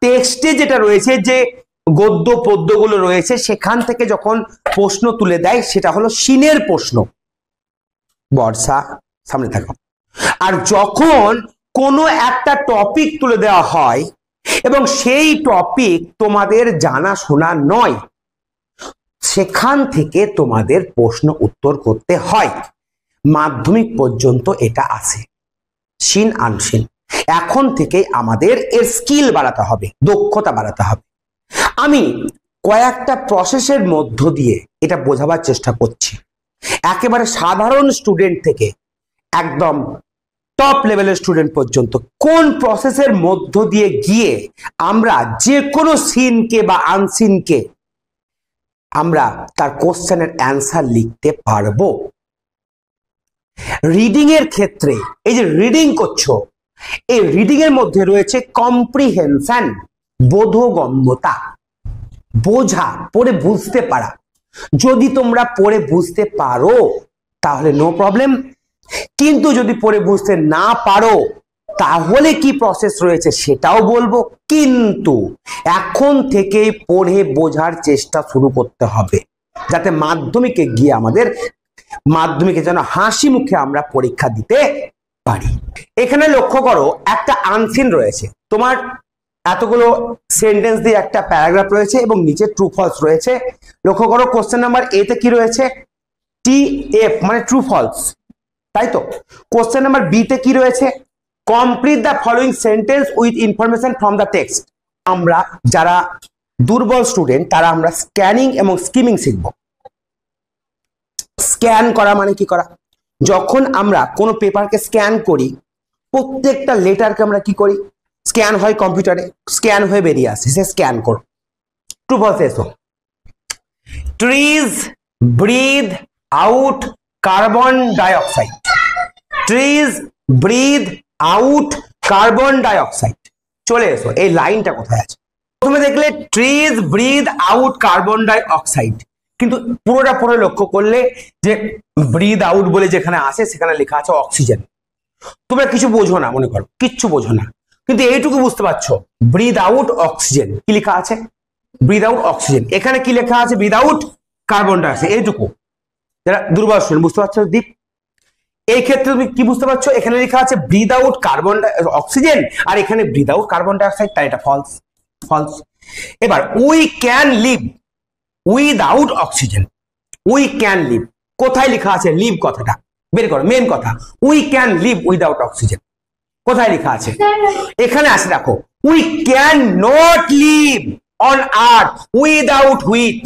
টেক্সটে যেটা রয়েছে, যে গদ্য পদ্যগুলো রয়েছে, সেখান থেকে যখন প্রশ্ন তুলে দেয় সেটা হলো সিনের প্রশ্ন, বর্ষা সামনে থাকো। আর যখন কোনো একটা টপিক তুলে দেওয়া হয় এবং সেই টপিক তোমাদের জানাশোনা নয়, সেখান থেকে তোমাদের প্রশ্ন উত্তর করতে হয়। মাধ্যমিক পর্যন্ত এটা আছে, সিন আনসিন। এখন থেকে আমাদের এর স্কিল বাড়াতে হবে, দক্ষতা বাড়াতে হবে। আমি কয়েকটা প্রসেসের মধ্য দিয়ে এটা বোঝাবার চেষ্টা করছি, একেবারে সাধারণ স্টুডেন্ট থেকে একদম টপ লেভেলের স্টুডেন্ট পর্যন্ত কোন প্রসেসের মধ্য দিয়ে গিয়ে আমরা যে কোনো সিনকে বা আনসিনকে আমরা তার কোশ্চেনের অ্যান্সার লিখতে পারবো। রিডিং এর ক্ষেত্রে এই যে রিডিং করছো, এই রিডিং এর মধ্যে রয়েছে কম্প্রিহেনশন, বোধগম্যতা, বোঝা, পড়ে বুঝতে পারা। যদি তোমরা পড়ে বুঝতে পারো তাহলে নো প্রবলেম, কিন্তু যদি পড়ে বুঝতে না পারো তাহলে কি প্রসেস রয়েছে সেটাও বলবো। কিন্তু এখন থেকে পড়ে বোঝার চেষ্টা শুরু করতে হবে, যাতে মাধ্যমিকে গিয়ে আমাদের মাধ্যমিকে যেন হাসি মুখে আমরা পরীক্ষা দিতে পারি। এখানে লক্ষ্য করো, একটা আনসিন রয়েছে, তোমার এতগুলো সেন্টেন্স দিয়ে একটা প্যারাগ্রাফ রয়েছে এবং নিচে ট্রু ফলস রয়েছে। লক্ষ্য করো কোশ্চেন নাম্বার এ তে কি রয়েছে, TF মানে ট্রু ফলস, তাই তো। কোশ্চেন নাম্বার বি তে কি রয়েছে, complete the following sentence with information from the text. আমরা যারা দুর্বল স্টুডেন্ট তারা আমরা স্ক্যানিং এবং স্কিমিং শিখব। স্ক্যান করা মানে কি করা, যখন আমরা কোনো পেপারকে স্ক্যান করি, প্রত্যেকটা লেটারকে আমরা কি করি, স্ক্যান হয় কম্পিউটারে, স্ক্যান হয়ে বেরিয়ে আসে, সে স্ক্যান করো। ট্রু ফলস এসো। Trees breathe out carbon dioxide, trees breathe out carbon dioxide. চলে এসো, এই লাইনটা কোথায় আছে। প্রথমে দেখলে trees breathe out carbon dioxide, কিন্তু পুরোটা পড়ে লক্ষ্য করলে যে ব্রিথ আউট বলে যেখানে আসে সেখানে লেখা আছে অক্সিজেন। তোমরা কিছু বোঝো না, মনে করো কিচ্ছু বোঝো না, কিন্তু এইটুকু বুঝতে পারছো ব্রিথ আউট অক্সিজেন কি লেখা আছে, ব্রিথ আউট অক্সিজেন। এখানে কি লেখা আছে, ব্রিথ আউট কার্বন ডাইঅক্সাইড। এইটুকু যারা দুর্বল স্টুডেন্ট বুঝতে পারছো দীপ। এই ক্ষেত্রে তুমি কি বুঝতে পারছো, এখানে লেখা আছে ব্রিথ আউট কার্বন অক্সিজেন আর এখানে ব্রিথ আউট কার্বন ডাইঅক্সাইড, তাই এটা ফলস। ফলস। এবার we can live without oxygen, we can live, কোথায় লেখা আছে লিভ কথাটা বের করো, মেন কথা। We can live without oxygen কোথায় লেখা আছে, এখানে আছে দেখো, we can not live on earth without which.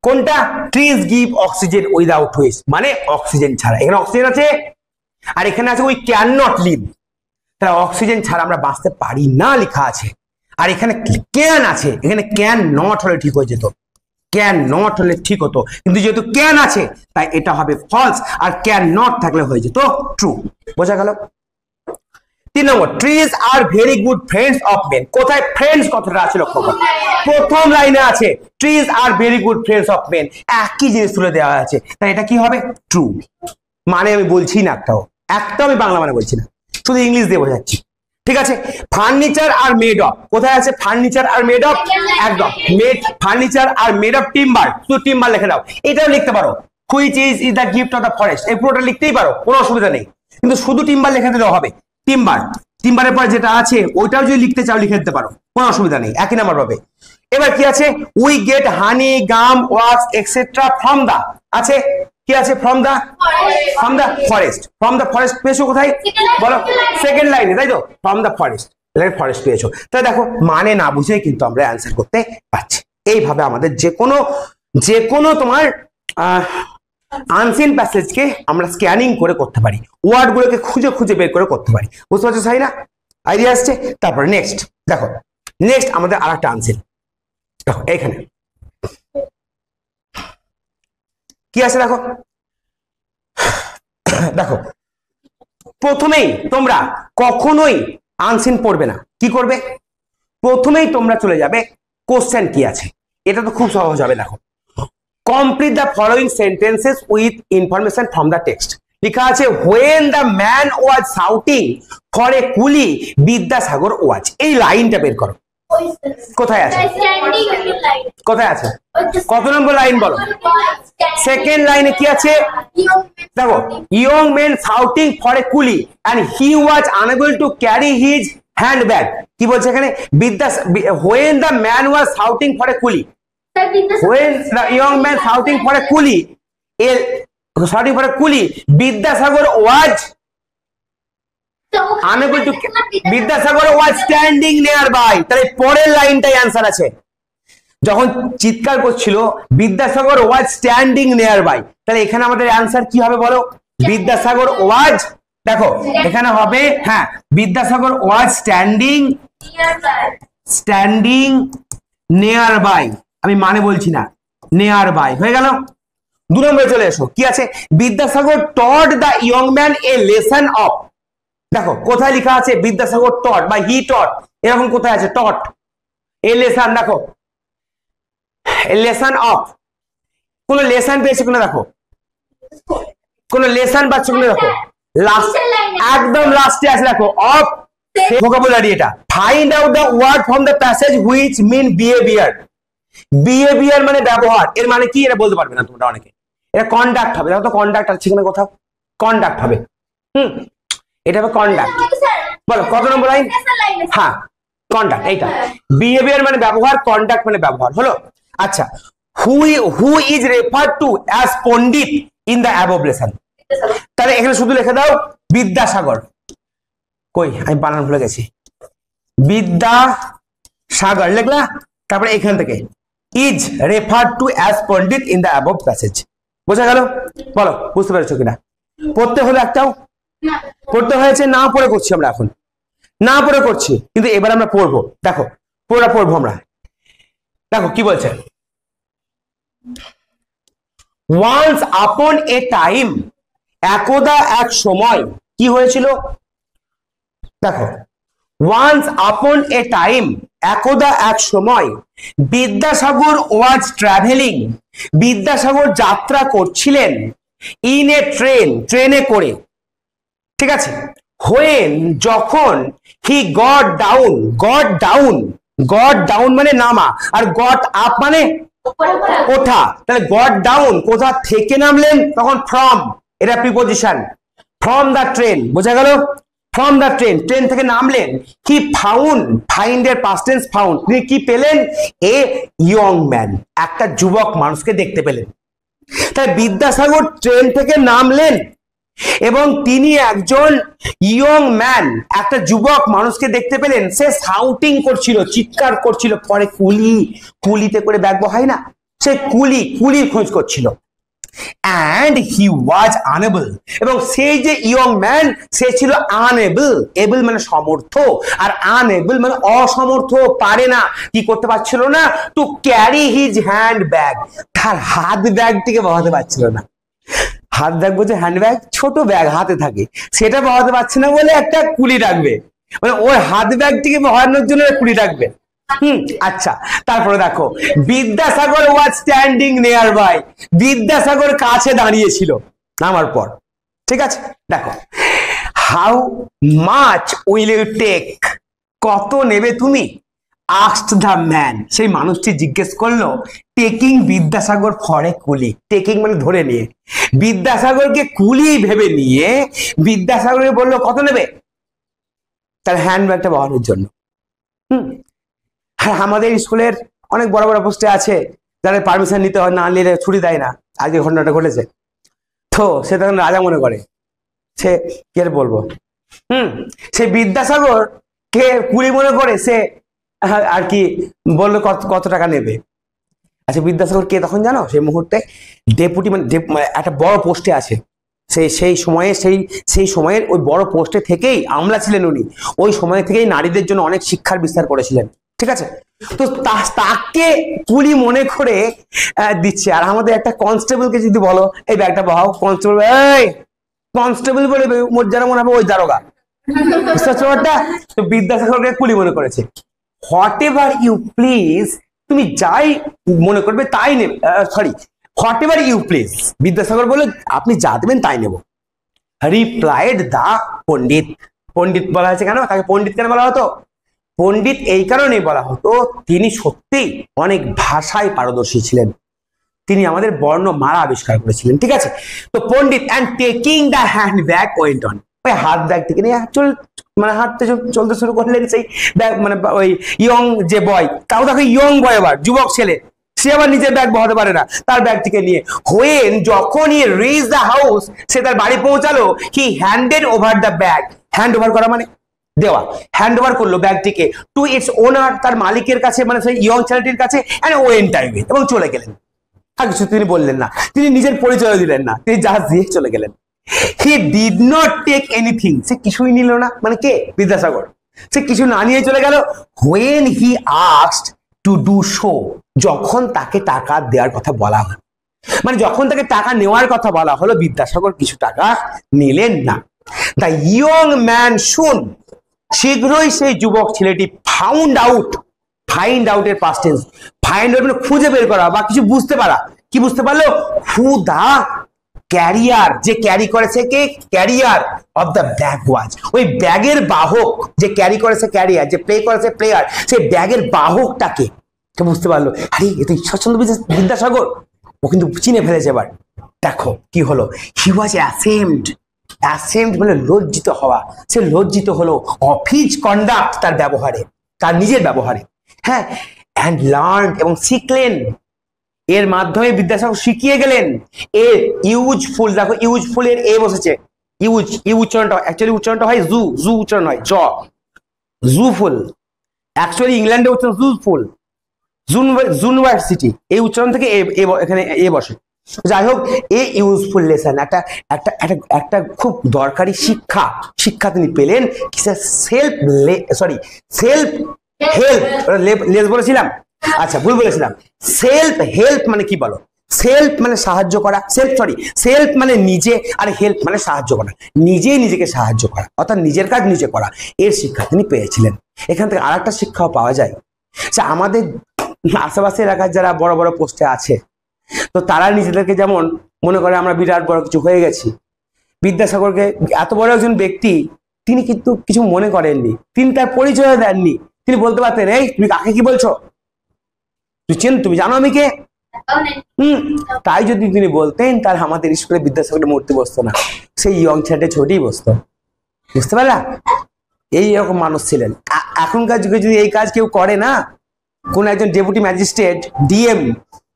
কোনটা, trees give oxygen without which, মানে অক্সিজেন ছাড়া। এখানে অক্সিজেন আছে আর এখানে আছে উই ক্যান নট লিভ, তাহলে অক্সিজেন ছাড়া আমরা বাঁচতে পারি না লেখা আছে। আর এখানে ক্যান আছে, এখানে ক্যান নট হলে ঠিক হয়ে যেত, ক্যান নট হলে ঠিক হতো, কিন্তু যেহেতু ক্যান আছে তাই এটা হবে ফলস, আর ক্যান নট থাকলে হয়ে যেত ট্রু। বোঝা গেল। 3 নম্বর, trees are very good friends of men. কোথায় ফ্রেন্ডস কথাটা আছে লক্ষ্য করো, প্রথম লাইনে আছে trees are very good friends of men, একই জিনিস তুলে দেওয়া আছে, তাই এটা কি হবে ট্রু। মানে আমি বলছি না, একটাও আমি বাংলা মানে বলছি না, শুধু ইংলিশ দিয়ে বোঝাচ্ছি, ঠিক আছে। ফার্নিচার আর মেড অফ, কোথায় আছে ফার্নিচার আর মেড অফ, একদম মেড, ফার্নিচার আর মেড অফ টিম্বার, শুধু টিম্বার লিখে দাও। এটাও লিখতে পারো, which is the gift of the forest, এই পুরোটা লিখতেই পারো, কোনো অসুবিধা নেই, কিন্তু শুধু টিম্বার লিখে দিলেও হবে। টিম্বার, টিম্বারের পর যেটা আছে ওইটাও যদি লিখতে চাও লিখে দিতে পারো, কোনো অসুবিধা নেই, একই নাম্বার পাবে। এবার কি আছে, we get honey gum wax etcetera from the, আছে কি আছে, from the forest. From the forest পেয়েছো কোথায় বলো, সেকেন্ড লাইনে, তাই তো, ফ্রম দা ফরেস্ট, ফরেস্ট পেয়েছো। তাই দেখো মানে না বুঝে কিন্তু আমরা অ্যান্সার করতে পারছি। এইভাবে আমাদের যে কোনো তোমার আনসিন প্যাসেজকে আমরা স্ক্যানিং করে করতে পারি, ওয়ার্ড গুলোকে খুঁজে খুঁজে বের করে করতে পারি। বুঝতে পারছো তাই না, আইডিয়া আসছে। তারপরে নেক্সট দেখো, নেক্সট আমাদের আর একটা আনসিন, দেখো এইখানে কি আছে দেখো, দেখো প্রথমেই তোমরা কখনোই আনসিন পড়বে না, কি করবে, প্রথমেই তোমরা চলে যাবে কোশ্চেন কি আছে, এটা তো খুব সহজ হবে। দেখো, complete the following sentences with information from the text, লেখা আছে when the man was shouting for a coolie Vidyasagar was, এই লাইনটা বের করো কোথায় আছে, কোথায় আছে, কত নম্বর লাইন বলো, সেকেন্ড লাইনে কি আছে দেখো, young man shouting for a coolie and he was unable to carry his handbag, কি বলছে এখানে when the man was shouting for a coolie, when the young man shouting for a coolie Vidyasagar was unable to, Vidyasagar was standing nearby, তাহলে পরের লাইনটাই answer আছে, যখন চিৎকার করছিল Vidyasagar was standing nearby, তাহলে এখানে আমাদের অ্যান্সার কি হবে বলো, বিদ্যাসাগর was, দেখো এখানে হবে হ্যাঁ বিদ্যাসাগর was standing nearby, আমি মানে বলছি না, nearby হয়ে গেল। 2 নম্বরে চলে এসো, কি আছে, Vidyasagar taught the young man a lesson of, দেখো কোথায় লেখা আছে বিদ্যাসাগর taught বা he taught, এরকম কোথায় আছে taught, a lesson, দেখো a lesson of, কোন লেসন পেয়েছে কিনা দেখো, কোন লেসন পাচ্ছ কিনা দেখো, লাস্ট একদম লাস্টে আছে দেখো অফ ভোকাবুলারি, এটা find out the word from the passage which mean behaviour, behaviour মানে ব্যবহার, এর মানে কি এটা বলতে পারবে না তোমরা অনেকে, এটা কন্ডাক্ট হবে, দেখো তো কন্ডাক্ট আছে কিনা কোথাও, কন্ডাক্ট হবে, এটা হবে কন্ডাক্ট, বলো কত নম্বর লাইন, হ্যাঁ কন্ডাক্ট, এইটা বিহেভিয়ার মানে ব্যবহার, কন্ডাক্ট মানে ব্যবহার হলো। আচ্ছা who is referred to as Pandit in the above lesson, তাহলে এখানে শুধু লিখে দাও বিদ্যাসাগর, কই আমি বানান ভুলে গেছি, বিদ্যাসাগর লিখলা, তারপরে এখান থেকে is referred to as Pandit in the above passage, বোঝা গেল, বলো বুঝতে পেরেছো কিনা, পড়তে হলো একটাও, পড়তে হয়েছে না পড়ে করছি আমরা, এখন না পড়ে করছি কিন্তু এবার আমরা পড়বো, দেখো পুরোটা পড়বো আমরা, দেখো কি বলছে, once upon a time, একদা এক সময় কি হয়েছিল, দেখো once upon a time, একদা এক সময়, বিদ্যাসাগর was traveling, বিদ্যাসাগর যাত্রা করছিলেন, in a train, ট্রেনে করে, ঠিক আছে, when যখন, he got down মানে নামা, আর got up মানে ওঠা, তাহলে got down কোথা থেকে নামলেন, তখন from, এটা প্রিপজিশন, from the train, বোঝা গেল, from the train, ট্রেন থেকে নামলেন, he found, find এর past tense found, তিনি কি পেলেন, a young man, একটা যুবক মানুষকে দেখতে পেলেন, তাই বিদ্যাসাগর ট্রেন থেকে নামলেন এবং তিনি একজন ইয়ং ম্যান, একটা যুবক মানুষকে দেখতে পেলেন, সে শাউটিং করছিল, চিৎকার করছিল, পরে কুলিতে করে ব্যাগ বহাই না, সে কুলির খোঁজ করছিল, and he was unable, এবং সেই যে ইয়ং ম্যান সে ছিল unable, able মানে সমর্থ, আর unable মানে অসমর্থ, পারে না, কি করতে পারছিল না, to carry his hand bag, তার হাত ব্যাগটিকে বহাতে পারছিল না, হাত ব্যাগ বলছে হ্যান্ড ব্যাগ, ছোট ব্যাগ হাতে থাকে, সেটা বহাতে পারছে না বলে একটা কুলি রাখবে, মানে ওর হাত ব্যাগটিকে বহানোর জন্য কুলি রাখবে, আচ্ছা তারপরে দেখো Vidyasagar was standing nearby, Vidyasagar কাছে দাঁড়িয়েছিল নামার পর, ঠিক আছে, দেখো how much will you take, কত নেবে তুমি, asked the man, সেই মানুষটি জিজ্ঞেস করলো, টেকিং বিদ্যাসাগর ফর এ কুলি, টেকিং মানে ধরে নিয়ে, বিদ্যাসাগরকে কুলি ভেবে নিয়ে বিদ্যাসাগরকে বললো কত নেবে, তার হ্যান্ড ব্যাগটা বহানোর জন্য। আর আমাদের স্কুলের অনেক বড় বড় পোস্টে আছে যাদের পারমিশন নিতে হয়, না নিলে ছুটি দেয় না, আজকে ঘটনাটা ঘটেছে, তো সে তখন রাজা মনে করে, সে কি আর বলবো, সে বিদ্যাসাগর কে কুলি মনে করে, সে আর কি বললো কত টাকা নেবে। আচ্ছা বিদ্যাসাগর কে তখন জানো, সেই মুহূর্তে ডেপুটি মানে একটা বড় পোস্টে আছে, সেই সময়ের ওই বড় পোস্টে থেকেই আমলা ছিলেন উনি, ওই সময় থেকেই নারীদের জন্য অনেক শিক্ষার বিস্তার করেছিলেন, ঠিক আছে, তো তাকে কুলি মনে করে দিচ্ছে। আর আমাদের একটা কনস্টেবলকে যদি বলো এই ব্যাগটা বহাও, কনস্টেবল বলে যারা মনে হবে ওই দারোগা, তো বিদ্যাসাগরকে কুলি মনে করেছে। হোয়াট এভার ইউ প্লিজ, তুমি যাই মনে করবে তাই নেবে, sorry whatever you please, Vidyasagar বলে আপনি যা দেবেন তাই নেব, রিপ্লাইড দা পণ্ডিত। পণ্ডিত বলা হয়েছে কেন, তাকে পণ্ডিত কেন বলা হতো? পণ্ডিত এই কারণেই বলা হতো তিনি সত্যি অনেক ভাষায় পারদর্শী ছিলেন, তিনি আমাদের বর্ণমালা আবিষ্কার করেছিলেন, ঠিক আছে। তো Pandit and taking the handbag went on, ওই হাত ব্যাগ থেকে নিয়ে মানে হাঁটতে চলতে শুরু করলেন সেই ব্যাগ, মানে ওই ইয়ং যে বয়, তাও তাকে ইয়ং বয়, আবার যুবক ছেলে, সে আবার নিজের ব্যাগ বহাতে পারে না, তার ব্যাগ থেকে নিয়ে হোয়েন যখন হি রিচ দ্য হাউস, সে তার বাড়ি পৌঁছালো, he handed over the bag, hand over করা মানে দেওয়া, হ্যান্ড ওভার করলো ব্যাগটিকে টু ইটস ওনার, তার মালিকের কাছে, মানে সেই ইয়ং ছেলেটির কাছে, এন্ড ওয়েন্ট টাইমে, এবং চলে গেলেন। আর কিছু তিনি বললেন না, তিনি নিজের পরিচয় দিলেন না, তিনি জাহাজ দিয়ে চলে গেলেন। He did not take anything, সে কিছুই নিল না, মানে কে? বিদ্যাসাগর। সে কিছু না নিয়ে চলে গেল। When he asked to do show, যখন তাকে টাকা দেওয়ার কথা বলা হলো, মানে যখন তাকে টাকা নেওয়ার কথা বলা হলো, বিদ্যাসাগর কিছু টাকা নিলেন না। দ্য ইয়ং ম্যান শুন, শীঘ্রই সেই যুবক ছেলেটি ফাউন্ড আউট, ফাইন্ড আউটের পাস্ট টেন্স, ফাইন্ড আউট মানে খুঁজে বের করা বা কিছু বুঝতে পারা, কি বুঝতে পারলো? হু দা ক্যারিয়ার, যে ক্যারি করেছে, কে? ক্যারিয়ার অফ দ্য ব্যাগ ওয়াজ, ওই ব্যাগের বাহক, যে ক্যারি করেছে ক্যারিয়ার, যে প্লে করেছে প্লেয়ার, সেই ব্যাগের বাহকটাকে বুঝতে পারলো। আরে এ তো ঈশ্বরচন্দ্র বিদ্যাসাগর, ও কিন্তু চিনে ফেলেছে। এবার দেখো কি হলো, হি ওয়াজ অ্যাসেমড, অ্যাসেমড মানে লজ্জিত হওয়া, সে লজ্জিত হলো অফ হিজ কন্ডাক্ট, তার ব্যবহারে, তার নিজের ব্যবহারে, হ্যাঁ। অ্যান্ড লার্ন, এবং শিখলেন, এর মাধ্যমে বিদ্যাসাগর শিখিয়ে গেলেন। এ ইউজফুল, দেখো ইউজফুল এর এ বসেছে, ইউজ, ইউ উচ্চারণটা অ্যাকচুয়ালি উচ্চারণটা হয় জু, জু উচ্চারণ হয় জ, জুফুল, অ্যাকচুয়ালি ইংল্যান্ডে উচ্চারণ জুফুল, ইউনিভার্সিটি, এই উচ্চারণ থেকে এখানে এ বসে। যাই হোক, এ ইউজফুল লেসন, একটা একটা একটা খুব দরকারি শিক্ষা তিনি পেলেন। সেলফ সেলফ হেল্প, লেস বলেছিলাম, আচ্ছা ভুল বলেছিলাম। সেলফ হেল্প মানে কি বলো? সেলফ মানে সাহায্য করা, সেলফ মানে নিজে, আর হেল্প মানে সাহায্য করা, নিজেই নিজেকে সাহায্য করা, অর্থাৎ নিজের কাজ নিজে করা, এর শিক্ষা তিনি পেয়েছিলেন। এখান থেকে আর একটা শিক্ষাও পাওয়া যায়, যে আমাদের আশেপাশে এলাকার যারা বড় বড় পোস্টে আছে, তো তারা নিজেদেরকে যেমন মনে করে আমরা বিরাট বড় কিছু হয়ে গেছি। বিদ্যাসাগরকে, এত বড় একজন ব্যক্তি, তিনি কিন্তু কিছু মনে করেননি, তিনি তার পরিচয় দেননি, তিনি বলতে পারতেন, এই তুমি কাকে কি বলছো, তুমি জানো আমি কে? তাই যদি তিনি বলতেন, তাহলে আমাদের স্কুলে বিদ্যাসাগরের মূর্তি বসতো না, সেই ইয়ং ছেলেটা ছোটই বসতো, বুঝতে পারলা? এই রকম মানুষ ছিলেন। এখনকার যুগে যদি এই কাজ কেউ করে না, কোন একজন ডেপুটি ম্যাজিস্ট্রেট, ডিএম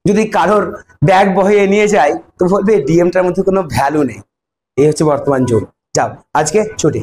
যদি কারোর ব্যাগ বহিয়ে নিয়ে যায়, তো বলবে ডিএমটার মধ্যে কোনো ভ্যালু নেই। এই হচ্ছে বর্তমান যুগ। যাও, আজকে ছুটি।